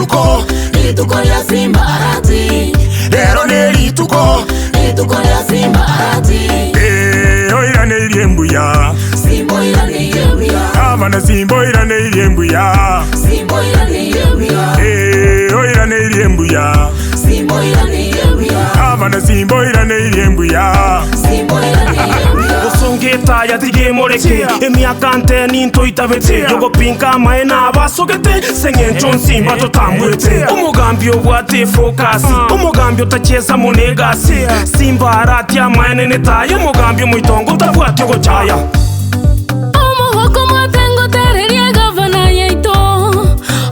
rituko ya Simba arati. Lero ne rituko ya Simba arati. Oira ne iriembuya Simba oira ne iriembuya. Abana Simba oira ne iriembuya Simba oira ne iriembuya. Oira ne iriembuya Simba oira ne iriembuya. Abana Simba oira ne iriembuya Simba oira ne iriembuya. Osongeta ya dige moreke Emiaka nteni ntoitabete Yogo pinka maena abasogete Sengencho Simba totambwete Umugambi obwate fokasi Umugambi otacheza monegasi Simba arati amaene netayo Umugambi muitongo utabwate gochaya Omuhoko mwatengo tererie gavana yeito.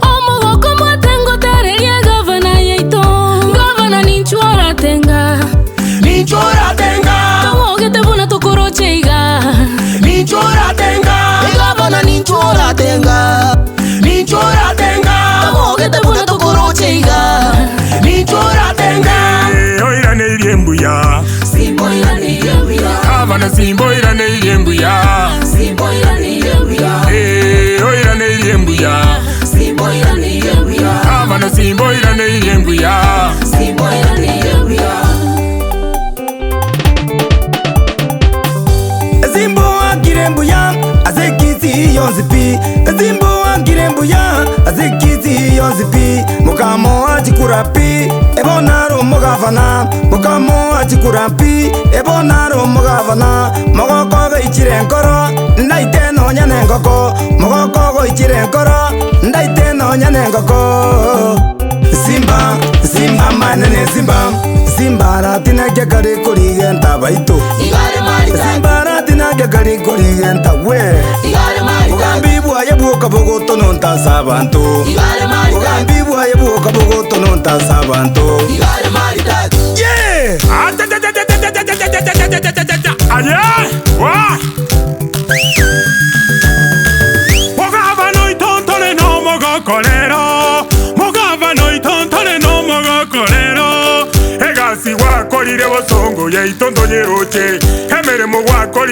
Omuhoko mwatengo tererie gavana yeito. Gavana ninchora tenga. Ninchora tenga. Tamogete buna tokorocheiga. Ninchora tenga. Gavana ninchora tenga. Ninchora tenga. Tamogete buna tokorocheiga. Ninchora tenga. Oira ne iriembuya Simba oira ne iriembuya. Abana Simba oira ne iriembuya Simba oira ne iriembuya. Oira ne iriembuya Simba oira ne iriembuya. Abana Simba oira ne iriembuya Simba oira ne iriembuya. Zimbo akirembuya azekiti yonzipi. Zimbo akirembuya azekiti yonzipi. Mukamo ajikurapi ebonaro mugavana. Mukamo ajikurapi ebonaro mugavana. Mogoko ichirenkoro ndaiteno nyanengoko. Mogoko ichirenkoro ndaiteno nyanengoko. Simba Simba manene Simba. Simba ratina gekari kurigenta baito. Igare marita. Simba ratina gekari kurigenta we. Igare marita. Mugambi bwaye buka bogoto nonta sabantu. Igare marita. Mugambi bwaye buka bogoto nonta sabantu. Igare marita. Yeah! Aye! Wa! Mogava itontole no mogokolero. Mogava itontole no mogokolero. Egasi wakolire bosongo ya itonto nyeroche. Emeremo wakolire